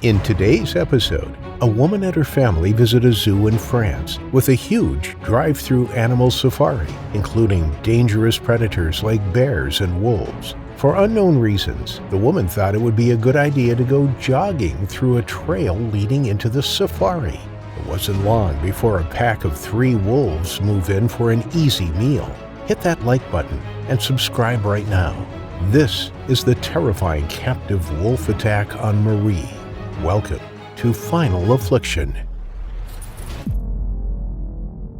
In today's episode, a woman and her family visit a zoo in France with a huge drive-through animal safari, including dangerous predators like bears and wolves. For unknown reasons, the woman thought it would be a good idea to go jogging through a trail leading into the safari. It wasn't long before a pack of 3 wolves move in for an easy meal. Hit that like button and subscribe right now. This is the terrifying captive wolf attack on Marie. Welcome to Final Affliction.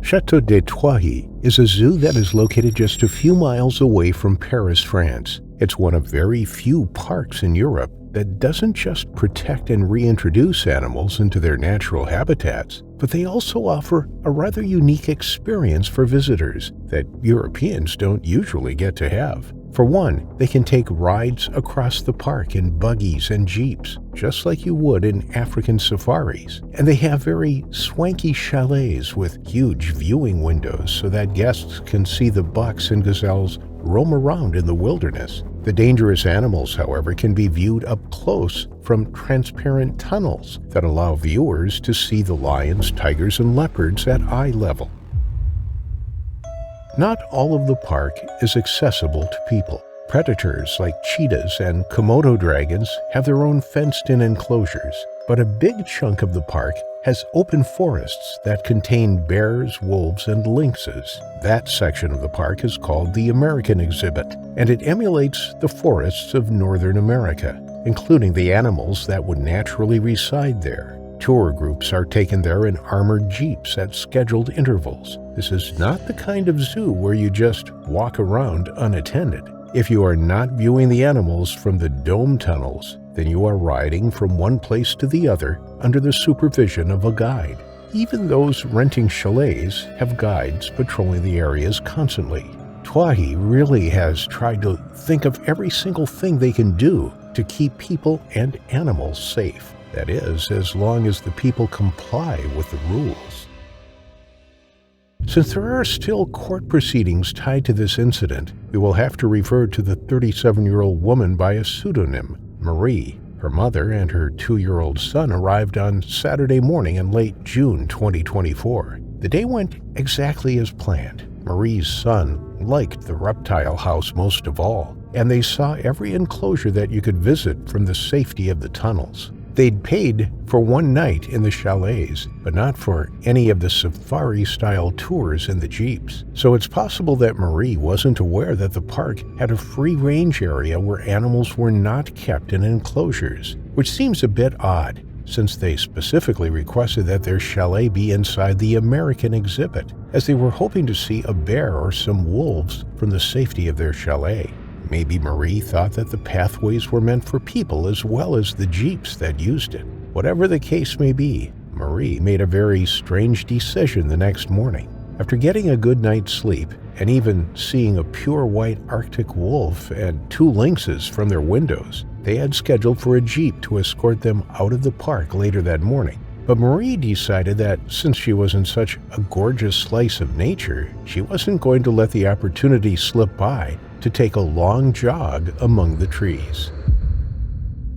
Château de Troyes is a zoo that is located just a few miles away from Paris, France. It's one of very few parks in Europe that doesn't just protect and reintroduce animals into their natural habitats, but they also offer a rather unique experience for visitors that Europeans don't usually get to have. For one, they can take rides across the park in buggies and jeeps, just like you would in African safaris. And they have very swanky chalets with huge viewing windows so that guests can see the bucks and gazelles roam around in the wilderness. The dangerous animals, however, can be viewed up close from transparent tunnels that allow viewers to see the lions, tigers, and leopards at eye level. Not all of the park is accessible to people. Predators like cheetahs and Komodo dragons have their own fenced-in enclosures, but a big chunk of the park has open forests that contain bears, wolves, and lynxes. That section of the park is called the American exhibit, and it emulates the forests of Northern America, including the animals that would naturally reside there. Tour groups are taken there in armored jeeps at scheduled intervals. This is not the kind of zoo where you just walk around unattended. If you are not viewing the animals from the dome tunnels, then you are riding from one place to the other under the supervision of a guide. Even those renting chalets have guides patrolling the areas constantly. Troyes really has tried to think of every single thing they can do to keep people and animals safe. That is, as long as the people comply with the rules. Since there are still court proceedings tied to this incident, we will have to refer to the 37-year-old woman by a pseudonym, Marie. Her mother and her 2-year-old son arrived on Saturday morning in late June 2024. The day went exactly as planned. Marie's son liked the reptile house most of all, and they saw every enclosure that you could visit from the safety of the tunnels. They'd paid for one night in the chalets, but not for any of the safari-style tours in the jeeps. So it's possible that Marie wasn't aware that the park had a free-range area where animals were not kept in enclosures, which seems a bit odd, since they specifically requested that their chalet be inside the American exhibit, as they were hoping to see a bear or some wolves from the safety of their chalet. Maybe Marie thought that the pathways were meant for people as well as the jeeps that used it. Whatever the case may be, Marie made a very strange decision the next morning. After getting a good night's sleep and even seeing a pure white Arctic wolf and 2 lynxes from their windows, they had scheduled for a jeep to escort them out of the park later that morning. But Marie decided that since she was in such a gorgeous slice of nature, she wasn't going to let the opportunity slip by to take a long jog among the trees.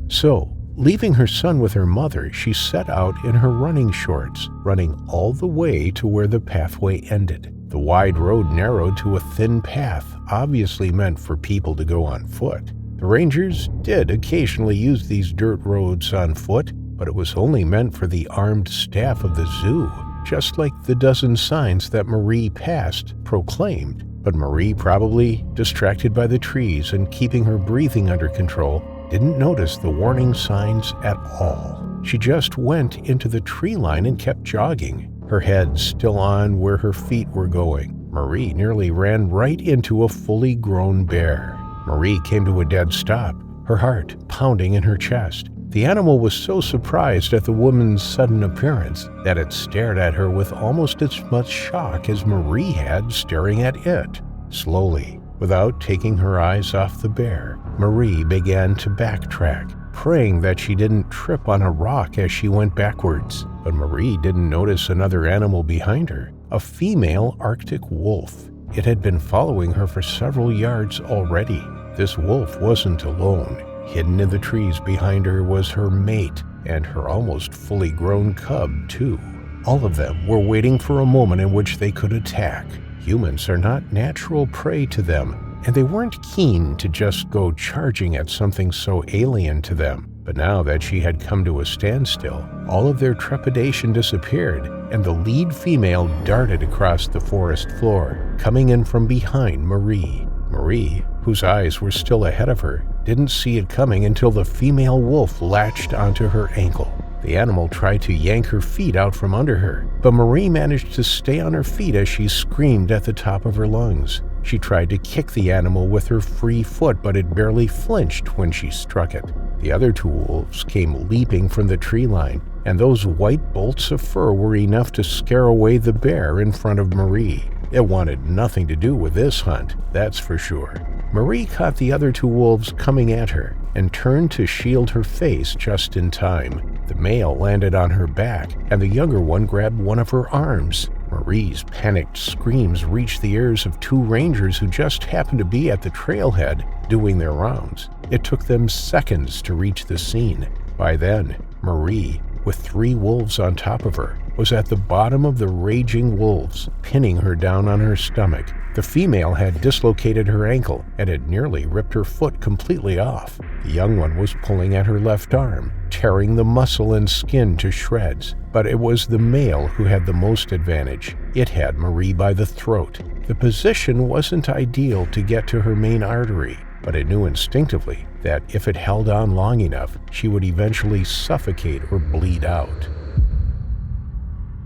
So, leaving her son with her mother, she set out in her running shorts, running all the way to where the pathway ended. The wide road narrowed to a thin path, obviously meant for people to go on foot. The rangers did occasionally use these dirt roads on foot, but it was only meant for the armed staff of the zoo, just like the dozen signs that Marie passed proclaimed. But Marie, probably distracted by the trees and keeping her breathing under control, didn't notice the warning signs at all. She just went into the tree line and kept jogging, her head still on where her feet were going. Marie nearly ran right into a fully grown bear. Marie came to a dead stop, her heart pounding in her chest. The animal was so surprised at the woman's sudden appearance that it stared at her with almost as much shock as Marie had staring at it. Slowly, without taking her eyes off the bear, Marie began to backtrack, praying that she didn't trip on a rock as she went backwards. But Marie didn't notice another animal behind her, a female Arctic wolf. It had been following her for several yards already. This wolf wasn't alone. Hidden in the trees behind her was her mate, and her almost fully grown cub, too. All of them were waiting for a moment in which they could attack. Humans are not natural prey to them, and they weren't keen to just go charging at something so alien to them. But now that she had come to a standstill, all of their trepidation disappeared, and the lead female darted across the forest floor, coming in from behind Marie. Marie, whose eyes were still ahead of her, didn't see it coming until the female wolf latched onto her ankle. The animal tried to yank her feet out from under her, but Marie managed to stay on her feet as she screamed at the top of her lungs. She tried to kick the animal with her free foot, but it barely flinched when she struck it. The other two wolves came leaping from the tree line, and those white bolts of fur were enough to scare away the bear in front of Marie. It wanted nothing to do with this hunt, that's for sure. Marie caught the other two wolves coming at her and turned to shield her face just in time. The male landed on her back, and the younger one grabbed one of her arms. Marie's panicked screams reached the ears of two rangers who just happened to be at the trailhead doing their rounds. It took them seconds to reach the scene. By then, Marie, with three wolves on top of her, was at the bottom of the raging wolves, pinning her down on her stomach. The female had dislocated her ankle and had nearly ripped her foot completely off. The young one was pulling at her left arm, tearing the muscle and skin to shreds. But it was the male who had the most advantage. It had Marie by the throat. The position wasn't ideal to get to her main artery, but it knew instinctively that if it held on long enough, she would eventually suffocate or bleed out.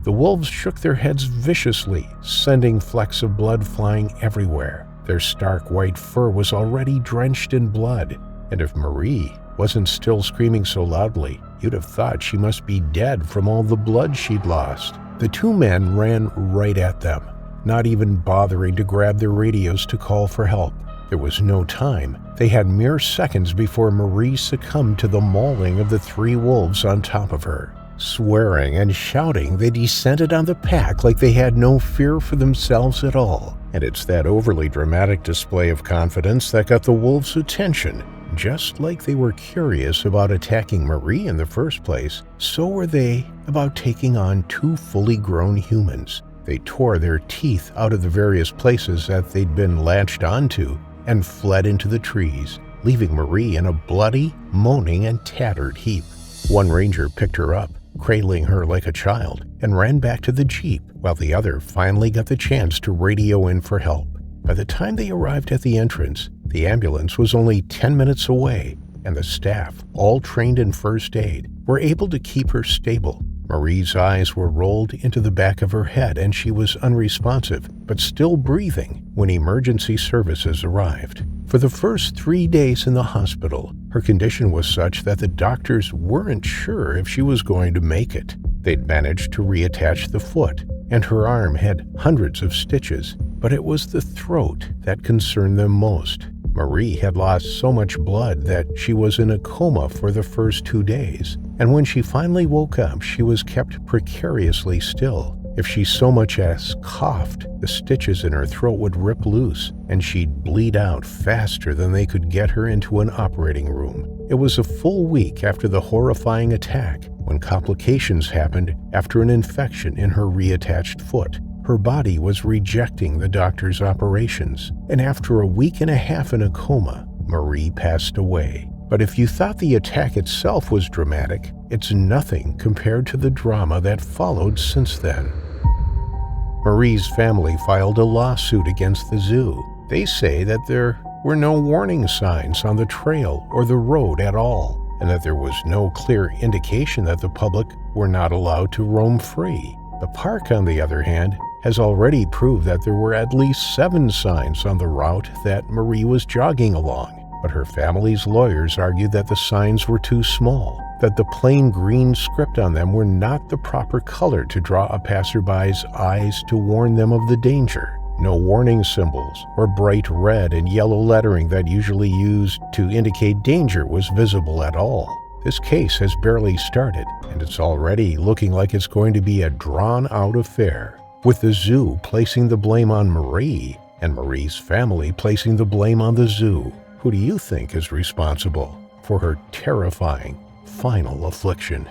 The wolves shook their heads viciously, sending flecks of blood flying everywhere. Their stark white fur was already drenched in blood, and if Marie wasn't still screaming so loudly, you'd have thought she must be dead from all the blood she'd lost. The two men ran right at them, not even bothering to grab their radios to call for help. There was no time. They had mere seconds before Marie succumbed to the mauling of the three wolves on top of her. Swearing and shouting, they descended on the pack like they had no fear for themselves at all. And it's that overly dramatic display of confidence that got the wolves' attention. Just like they were curious about attacking Marie in the first place, so were they about taking on two fully grown humans. They tore their teeth out of the various places that they'd been latched onto and fled into the trees, leaving Marie in a bloody, moaning, and tattered heap. One ranger picked her up, cradling her like a child, and ran back to the jeep, while the other finally got the chance to radio in for help. By the time they arrived at the entrance, the ambulance was only 10 minutes away, and the staff, all trained in first aid, were able to keep her stable. Marie's eyes were rolled into the back of her head, and she was unresponsive, but still breathing when emergency services arrived. For the first 3 days in the hospital, her condition was such that the doctors weren't sure if she was going to make it. They'd managed to reattach the foot, and her arm had hundreds of stitches, but it was the throat that concerned them most. Marie had lost so much blood that she was in a coma for the first 2 days, and when she finally woke up, she was kept precariously still. If she so much as coughed, the stitches in her throat would rip loose, and she'd bleed out faster than they could get her into an operating room. It was a full week after the horrifying attack when complications happened after an infection in her reattached foot. Her body was rejecting the doctor's operations, and after a week and a half in a coma, Marie passed away. But if you thought the attack itself was dramatic, it's nothing compared to the drama that followed since then. Marie's family filed a lawsuit against the zoo. They say that there were no warning signs on the trail or the road at all, and that there was no clear indication that the public were not allowed to roam free. The park, on the other hand, has already proved that there were at least 7 signs on the route that Marie was jogging along. But her family's lawyers argued that the signs were too small, that the plain green script on them were not the proper color to draw a passerby's eyes to warn them of the danger. No warning symbols or bright red and yellow lettering that usually used to indicate danger was visible at all. This case has barely started, and it's already looking like it's going to be a drawn-out affair, with the zoo placing the blame on Marie and Marie's family placing the blame on the zoo. Who do you think is responsible for her terrifying, final affliction.